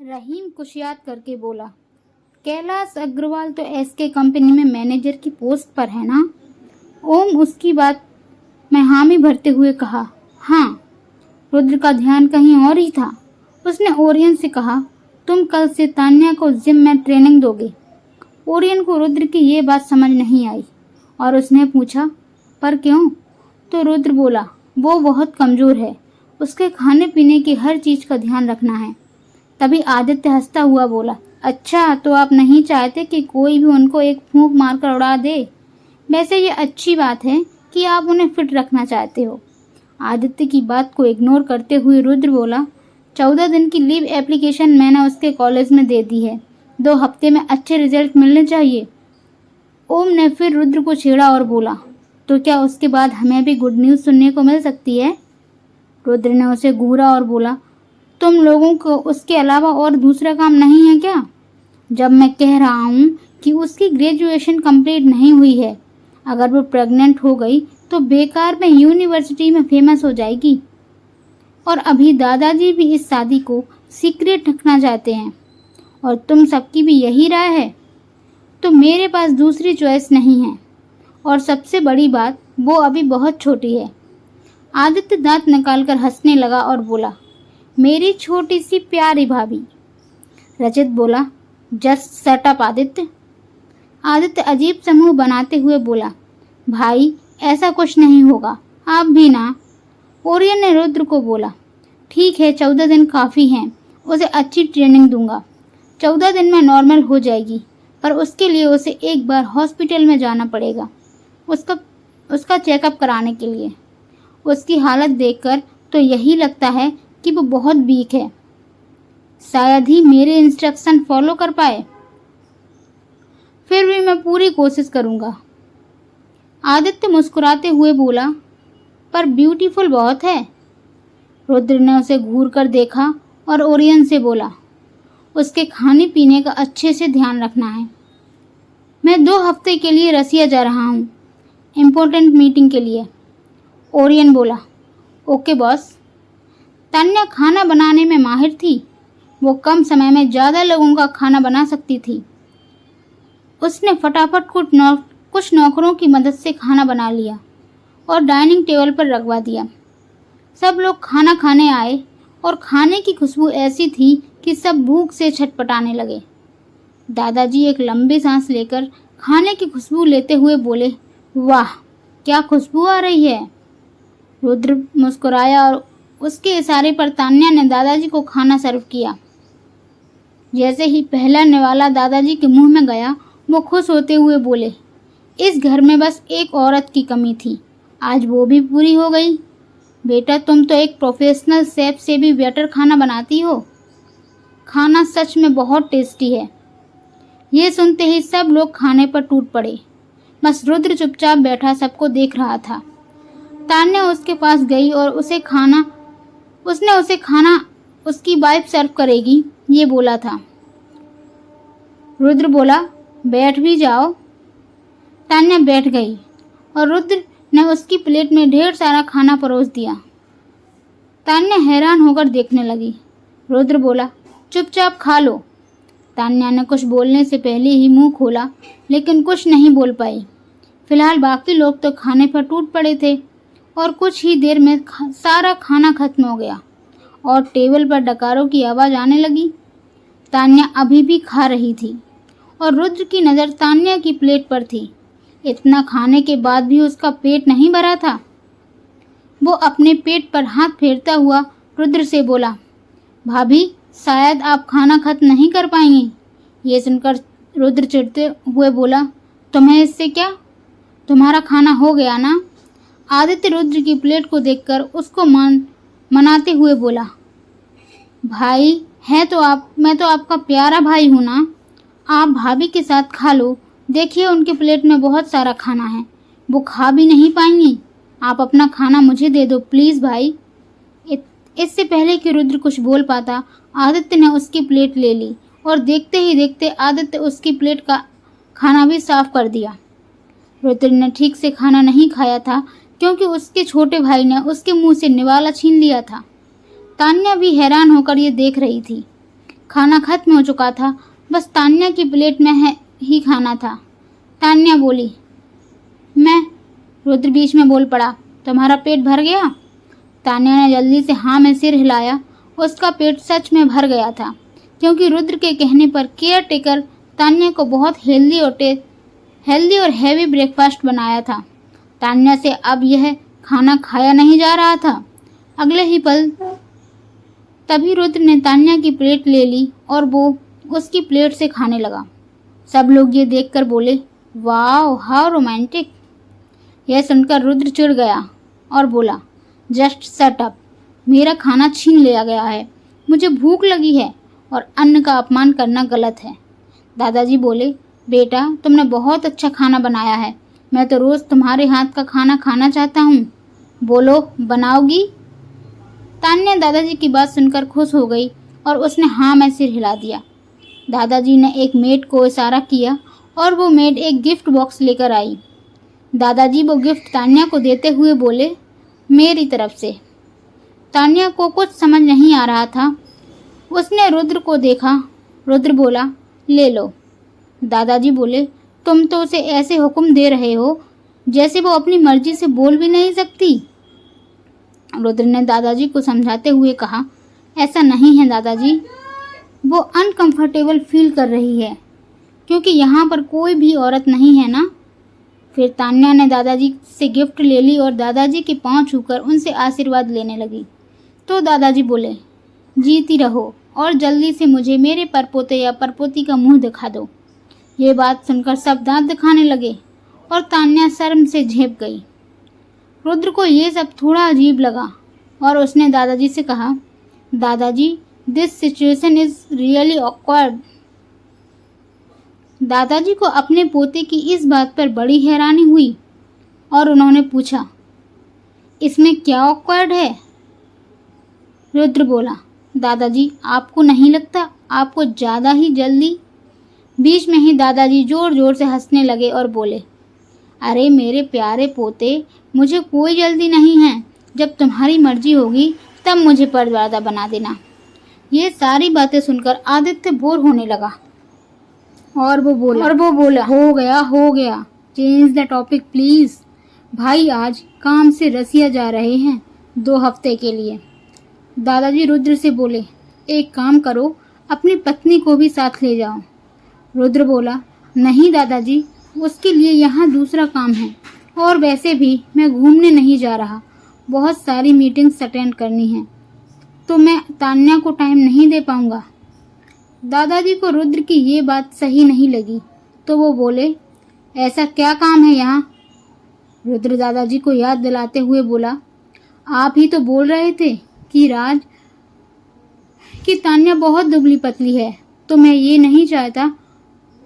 रहीम कुछ याद करके बोला, कैलाश अग्रवाल तो एसके कंपनी में मैनेजर की पोस्ट पर है ना? ओम उसकी बात में हामी भरते हुए कहा, हाँ। रुद्र का ध्यान कहीं और ही था। उसने ओरियन से कहा, तुम कल से तान्या को जिम में ट्रेनिंग दोगे। ओरियन को रुद्र की ये बात समझ नहीं आई और उसने पूछा, पर क्यों? तो रुद्र बोला, वो बहुत कमजोर है, उसके खाने पीने की हर चीज का ध्यान रखना है। तभी आदित्य हंसता हुआ बोला, अच्छा तो आप नहीं चाहते कि कोई भी उनको एक फूंक मारकर उड़ा दे? वैसे ये अच्छी बात है कि आप उन्हें फिट रखना चाहते हो। आदित्य की बात को इग्नोर करते हुए रुद्र बोला, 14 दिन की लीव एप्लीकेशन मैंने उसके कॉलेज में दे दी है, 2 हफ्ते में अच्छे रिजल्ट मिलने चाहिए। ओम ने फिर रुद्र को छेड़ा और बोला, तो क्या उसके बाद हमें भी गुड न्यूज़ सुनने को मिल सकती है? रुद्र ने उसे घूरा और बोला, तुम लोगों को उसके अलावा और दूसरा काम नहीं है क्या? जब मैं कह रहा हूँ कि उसकी ग्रेजुएशन कंप्लीट नहीं हुई है, अगर वो प्रेग्नेंट हो गई तो बेकार में यूनिवर्सिटी में फेमस हो जाएगी। और अभी दादाजी भी इस शादी को सीक्रेट रखना चाहते हैं और तुम सबकी भी यही राय है, तो मेरे पास दूसरी चॉइस नहीं है। और सबसे बड़ी बात, वो अभी बहुत छोटी है। आदित्य दांत निकालकर हंसने लगा और बोला, मेरी छोटी सी प्यारी भाभी। रजत बोला, just shut up Aditya. Aditya अजीब सा मुंह बनाते हुए बोला, भाई ऐसा कुछ नहीं होगा, आप भी ना। ओरियन ने रुद्र को बोला, ठीक है 14 दिन काफ़ी हैं, उसे अच्छी ट्रेनिंग दूंगा। 14 दिन में नॉर्मल हो जाएगी, पर उसके लिए उसे एक बार हॉस्पिटल में जाना पड़ेगा उसका चेकअप कराने के लिए। उसकी हालत देखकर तो यही लगता है कि वो बहुत वीक है, शायद ही मेरे इंस्ट्रक्शन फॉलो कर पाए। फिर भी मैं पूरी कोशिश करूंगा। आदित्य मुस्कुराते हुए बोला, पर ब्यूटीफुल बहुत है। रुद्र ने उसे घूर कर देखा और ओरियन से बोला, उसके खाने पीने का अच्छे से ध्यान रखना है। मैं 2 हफ्ते के लिए रसिया जा रहा हूँ, इम्पोर्टेंट मीटिंग के लिए। ओरियन बोला, ओके बॉस। तान्या खाना बनाने में माहिर थी, वो कम समय में ज़्यादा लोगों का खाना बना सकती थी। उसने फटाफट कुछ नौकरों की मदद से खाना बना लिया और डाइनिंग टेबल पर रखवा दिया। सब लोग खाना खाने आए और खाने की खुशबू ऐसी थी कि सब भूख से छटपटाने लगे। दादाजी एक लंबी सांस लेकर खाने की खुशबू लेते हुए बोले, वाह क्या खुशबू आ रही है। रुद्र मुस्कुराया और उसके इशारे पर तान्या ने दादाजी को खाना सर्व किया। जैसे ही पहला निवाला दादाजी के मुंह में गया, वो खुश होते हुए बोले, इस घर में बस एक औरत की कमी थी, आज वो भी पूरी हो गई। बेटा तुम तो एक प्रोफेशनल शेफ से भी बेटर खाना बनाती हो। खाना सच में बहुत टेस्टी है। ये सुनते ही सब लोग खाने पर टूट पड़े। बस रुद्र चुपचाप बैठा सबको देख रहा था। तान्या उसके पास गई और उसने उसे खाना उसकी वाइफ सर्व करेगी ये बोला था। रुद्र बोला, बैठ भी जाओ। तान्या बैठ गई और रुद्र ने उसकी प्लेट में ढेर सारा खाना परोस दिया। तान्या हैरान होकर देखने लगी। रुद्र बोला, चुपचाप खा लो। तान्या ने कुछ बोलने से पहले ही मुंह खोला, लेकिन कुछ नहीं बोल पाई। फिलहाल बाकी लोग तो खाने पर टूट पड़े थे और कुछ ही देर में सारा खाना खत्म हो गया और टेबल पर डकारों की आवाज़ आने लगी। तान्या अभी भी खा रही थी और रुद्र की नज़र तान्या की प्लेट पर थी। इतना खाने के बाद भी उसका पेट नहीं भरा था। वो अपने पेट पर हाथ फेरता हुआ रुद्र से बोला, भाभी शायद आप खाना खत्म नहीं कर पाएंगे। ये सुनकर रुद्र चिढ़ते हुए बोला, तुम्हें इससे क्या, तुम्हारा खाना हो गया ना। आदित्य रुद्र की प्लेट को देखकर उसको मनाते हुए बोला, भाई है तो आप, मैं तो आपका प्यारा भाई हूँ ना, आप भाभी के साथ खा लो। देखिए उनके प्लेट में बहुत सारा खाना है, वो खा भी नहीं पाएंगी। आप अपना खाना मुझे दे दो प्लीज़ भाई। इससे पहले कि रुद्र कुछ बोल पाता, आदित्य ने उसकी प्लेट ले ली और देखते ही देखते आदित्य उसकी प्लेट का खाना भी साफ कर दिया। रुद्र ने ठीक से खाना नहीं खाया था क्योंकि उसके छोटे भाई ने उसके मुंह से निवाला छीन लिया था। तान्या भी हैरान होकर ये देख रही थी। खाना खत्म हो चुका था, बस तान्या की प्लेट में ही खाना था। तान्या बोली, मैं। रुद्र बीच में बोल पड़ा, तुम्हारा पेट भर गया? तान्या ने जल्दी से हाँ में सिर हिलाया। उसका पेट सच में भर गया था, क्योंकि रुद्र के कहने पर केयर टेकर तान्या को बहुत हेल्दी और हैवी ब्रेकफास्ट बनाया था। तान्या से अब यह खाना खाया नहीं जा रहा था। अगले ही पल तभी रुद्र ने तान्या की प्लेट ले ली और वो उसकी प्लेट से खाने लगा। सब लोग ये देखकर बोले, वाओ हाउ रोमांटिक। यह सुनकर रुद्र चिढ़ गया और बोला, जस्ट शट अप, मेरा खाना छीन लिया गया है, मुझे भूख लगी है और अन्न का अपमान करना गलत है। दादाजी बोले, बेटा तुमने बहुत अच्छा खाना बनाया है, मैं तो रोज़ तुम्हारे हाथ का खाना खाना चाहता हूँ, बोलो बनाओगी? तान्या दादाजी की बात सुनकर खुश हो गई और उसने हाँ में सिर हिला दिया। दादाजी ने एक मेड को इशारा किया और वो मेड एक गिफ्ट बॉक्स लेकर आई। दादाजी वो गिफ्ट तान्या को देते हुए बोले, मेरी तरफ से। तान्या को कुछ समझ नहीं आ रहा था। उसने रुद्र को देखा। रुद्र बोला, ले लो। दादाजी बोले, तुम तो उसे ऐसे हुक्म दे रहे हो जैसे वो अपनी मर्जी से बोल भी नहीं सकती। रुद्र ने दादाजी को समझाते हुए कहा, ऐसा नहीं है दादाजी, वो अनकंफर्टेबल फील कर रही है क्योंकि यहाँ पर कोई भी औरत नहीं है ना। फिर तान्या ने दादाजी से गिफ्ट ले ली और दादाजी के पांव छूकर उनसे आशीर्वाद लेने लगी। तो दादाजी बोले, जीती रहो और जल्दी से मुझे मेरे परपोते या परपोती का मुंह दिखा दो। ये बात सुनकर सब दांत दिखाने लगे और तान्या शर्म से झेप गई। रुद्र को ये सब थोड़ा अजीब लगा और उसने दादाजी से कहा, दादाजी this situation is really awkward. दादाजी को अपने पोते की इस बात पर बड़ी हैरानी हुई और उन्होंने पूछा, इसमें क्या ऑकवर्ड है? रुद्र बोला, दादाजी आपको नहीं लगता आपको ज़्यादा ही जल्दी? बीच में ही दादाजी जोर जोर से हंसने लगे और बोले, अरे मेरे प्यारे पोते, मुझे कोई जल्दी नहीं है, जब तुम्हारी मर्जी होगी तब मुझे परदादा बना देना। ये सारी बातें सुनकर आदित्य बोर होने लगा और वो बोला, हो गया, चेंज द टॉपिक प्लीज़। भाई आज काम से रसिया जा रहे हैं 2 हफ्ते के लिए। दादाजी रुद्र से बोले, एक काम करो, अपनी पत्नी को भी साथ ले जाओ। रुद्र बोला, नहीं दादाजी, उसके लिए यहाँ दूसरा काम है और वैसे भी मैं घूमने नहीं जा रहा, बहुत सारी मीटिंग्स अटेंड करनी है, तो मैं तान्या को टाइम नहीं दे पाऊँगा। दादाजी को रुद्र की ये बात सही नहीं लगी तो वो बोले, ऐसा क्या काम है यहाँ? रुद्र दादाजी को याद दिलाते हुए बोला, आप ही तो बोल रहे थे कि तान्या बहुत दुबली पतली है, तो मैं ये नहीं चाहता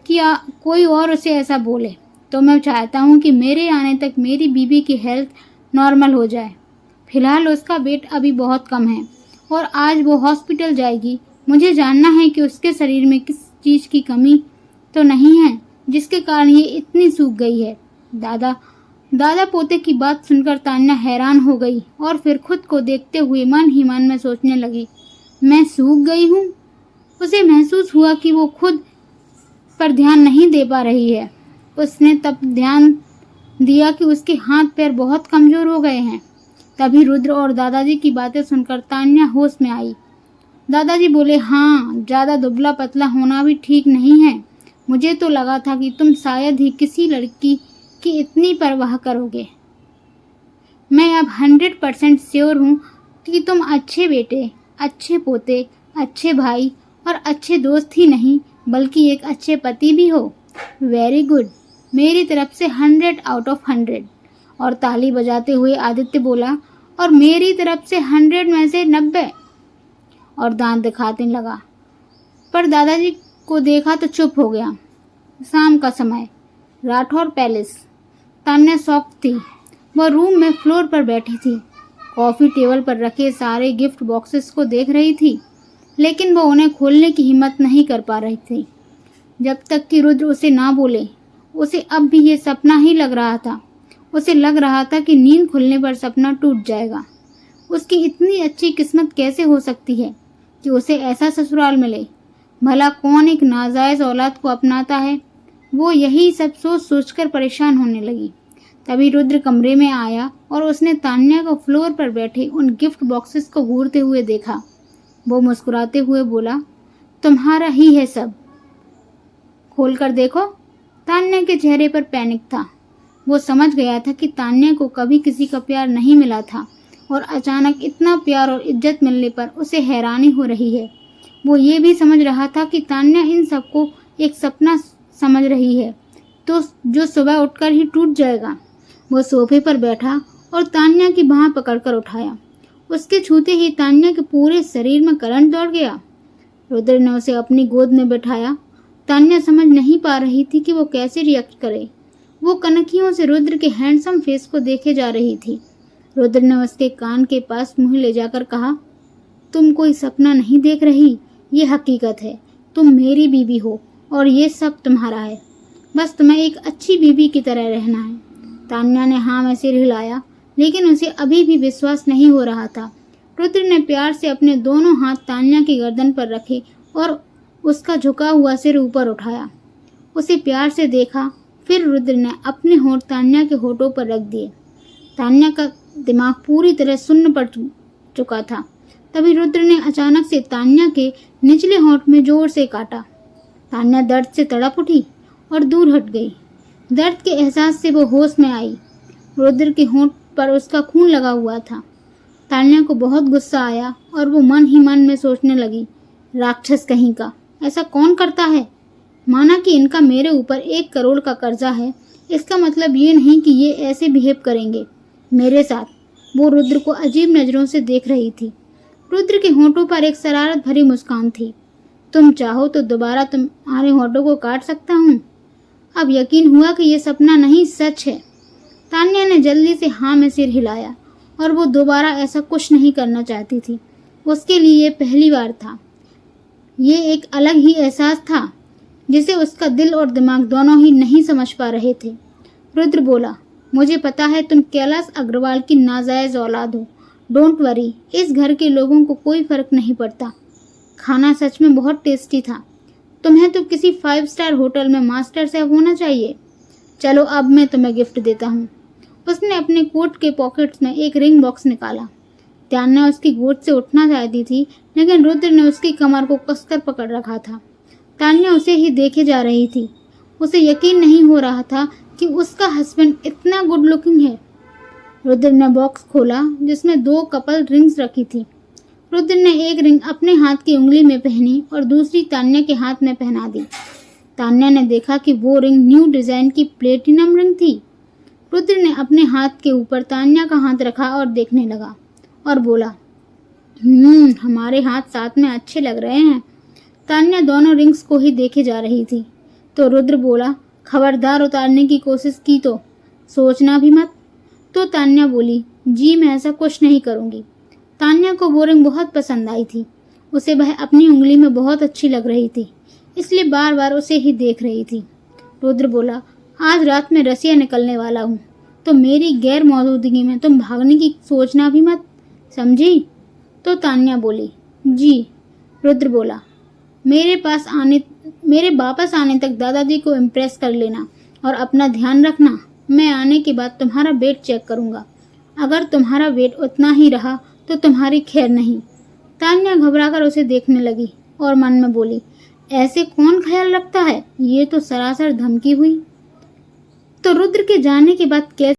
कि कोई और उसे ऐसा बोले, तो मैं चाहता हूँ कि मेरे आने तक मेरी बीबी की हेल्थ नॉर्मल हो जाए। फिलहाल उसका वेट अभी बहुत कम है और आज वो हॉस्पिटल जाएगी। मुझे जानना है कि उसके शरीर में किस चीज़ की कमी तो नहीं है जिसके कारण ये इतनी सूख गई है। दादा पोते की बात सुनकर तान्या हैरान हो गई और फिर खुद को देखते हुए मन ही मन में सोचने लगी, मैं सूख गई हूँ? उसे महसूस हुआ कि वो खुद पर ध्यान नहीं दे पा रही है। उसने तब ध्यान दिया कि उसके हाथ पैर बहुत कमज़ोर हो गए हैं। तभी रुद्र और दादाजी की बातें सुनकर तान्या होश में आई। दादाजी बोले, हाँ, ज़्यादा दुबला पतला होना भी ठीक नहीं है। मुझे तो लगा था कि तुम शायद ही किसी लड़की की इतनी परवाह करोगे। मैं अब 100% श्योर हूँ कि तुम अच्छे बेटे, अच्छे पोते, अच्छे भाई और अच्छे दोस्त ही नहीं बल्कि एक अच्छे पति भी हो। वेरी गुड, मेरी तरफ से 100 आउट ऑफ 100। और ताली बजाते हुए आदित्य बोला, और मेरी तरफ से 100 में से 90। और दांत दिखाने लगा, पर दादाजी को देखा तो चुप हो गया। शाम का समय, राठौर पैलेस। तान्या शॉक थी। वह रूम में फ्लोर पर बैठी थी, कॉफ़ी टेबल पर रखे सारे गिफ्ट बॉक्सेस को देख रही थी, लेकिन वो उन्हें खोलने की हिम्मत नहीं कर पा रही थी। जब तक कि रुद्र उसे ना बोले, उसे अब भी ये सपना ही लग रहा था। उसे लग रहा था कि नींद खुलने पर सपना टूट जाएगा। उसकी इतनी अच्छी किस्मत कैसे हो सकती है कि उसे ऐसा ससुराल मिले भला कौन एक नाजायज औलाद को अपनाता है। वो यही सब सोच सोचकर परेशान होने लगी। तभी रुद्र कमरे में आया और उसने तान्या को फ्लोर पर बैठे उन गिफ्ट बॉक्सेस को घूरते हुए देखा। वो मुस्कुराते हुए बोला, तुम्हारा ही है सब, खोल कर देखो। तान्या के चेहरे पर पैनिक था। वो समझ गया था कि तान्या को कभी किसी का प्यार नहीं मिला था और अचानक इतना प्यार और इज्जत मिलने पर उसे हैरानी हो रही है। वो ये भी समझ रहा था कि तान्या इन सबको एक सपना समझ रही है, तो जो सुबह उठकर ही टूट जाएगा। वो सोफे पर बैठा और तान्या की बाँह पकड़कर उठाया। उसके छूते ही तान्या के पूरे शरीर में करंट दौड़ गया। रुद्र ने उसे अपनी गोद में बैठाया। तान्या समझ नहीं पा रही थी कि वो कैसे रिएक्ट करे। वो कनखियों से रुद्र के हैंडसम फेस को देखे जा रही थी। रुद्र ने उसके कान के पास मुंह ले जाकर कहा, तुम कोई सपना नहीं देख रही, ये हकीकत है। तुम मेरी बीवी हो और ये सब तुम्हारा है। बस तुम्हें एक अच्छी बीवी की तरह रहना है। तान्या ने हाँ में सिर हिलाया, लेकिन उसे अभी भी विश्वास नहीं हो रहा था। रुद्र ने प्यार से अपने दोनों हाथ तान्या की गर्दन पर रखे और उसका झुका हुआ सिर ऊपर उठाया। उसे प्यार से देखा, फिर रुद्र ने अपने होंठ तान्या के होठों पर रख दिए। तान्या का दिमाग पूरी तरह सुन्न पड़ चुका था। तभी रुद्र ने अचानक से तान्या के निचले होंठ में जोर से काटा। तान्या दर्द से तड़प उठी और दूर हट गई। दर्द के एहसास से वो होश में आई। रुद्र के होंठ पर उसका खून लगा हुआ था। तान्या को बहुत गुस्सा आया और वो मन ही मन में सोचने लगी, राक्षस कहीं का, ऐसा कौन करता है। माना कि इनका मेरे ऊपर 1 करोड़ का कर्जा है, इसका मतलब ये नहीं कि ये ऐसे बिहेव करेंगे मेरे साथ। वो रुद्र को अजीब नज़रों से देख रही थी। रुद्र के होंठों पर एक शरारत भरी मुस्कान थी। तुम चाहो तो दोबारा तुम्हारे होंठों को काट सकता हूँ। अब यकीन हुआ कि ये सपना नहीं, सच है। तान्या ने जल्दी से हाँ में सिर हिलाया और वो दोबारा ऐसा कुछ नहीं करना चाहती थी। उसके लिए ये पहली बार था। ये एक अलग ही एहसास था जिसे उसका दिल और दिमाग दोनों ही नहीं समझ पा रहे थे। रुद्र बोला, मुझे पता है तुम कैलाश अग्रवाल की नाजायज औलाद हो। डोंट वरी, इस घर के लोगों को कोई फर्क नहीं पड़ता। खाना सच में बहुत टेस्टी था। तुम्हें तो किसी 5 स्टार होटल में मास्टर शेफ होना चाहिए। चलो अब मैं तुम्हें गिफ्ट देता हूँ। उसने अपने कोट के पॉकेट्स में एक रिंग बॉक्स निकाला। तान्या उसकी गोद से उठना चाहती थी, लेकिन रुद्र ने उसकी कमर को कसकर पकड़ रखा था। तान्या उसे ही देखे जा रही थी। उसे यकीन नहीं हो रहा था कि उसका हस्बैंड इतना गुड लुकिंग है। रुद्र ने बॉक्स खोला जिसमें 2 कपल रिंग्स रखी थी। रुद्र ने एक रिंग अपने हाथ की उंगली में पहनी और दूसरी तान्या के हाथ में पहना दी। तान्या ने देखा कि वो रिंग न्यू डिजाइन की प्लेटिनम रिंग थी। रुद्र ने अपने हाथ के ऊपर तान्या का हाथ रखा और देखने लगा और बोला, हमारे हाथ साथ में अच्छे लग रहे हैं। तान्या दोनों रिंग्स को ही देखे जा रही थी। तो रुद्र बोला, खबरदार उतारने की कोशिश की तो सोचना भी मत। तो तान्या बोली, जी मैं ऐसा कुछ नहीं करूँगी। तान्या को वो रिंग बहुत पसंद आई थी। उसे वह अपनी उंगली में बहुत अच्छी लग रही थी, इसलिए बार बार उसे ही देख रही थी। रुद्र बोला, आज रात में रसिया निकलने वाला हूँ, तो मेरी गैर मौजूदगी में तुम भागने की सोचना भी मत, समझी। तो तान्या बोली, जी। रुद्र बोला, मेरे वापस आने तक दादाजी को इम्प्रेस कर लेना और अपना ध्यान रखना। मैं आने के बाद तुम्हारा वेट चेक करूँगा। अगर तुम्हारा वेट उतना ही रहा तो तुम्हारी खैर नहीं। तान्या घबराकर उसे देखने लगी और मन में बोली, ऐसे कौन ख्याल रखता है, ये तो सरासर धमकी हुई। तो रुद्र के जाने के बाद कैसे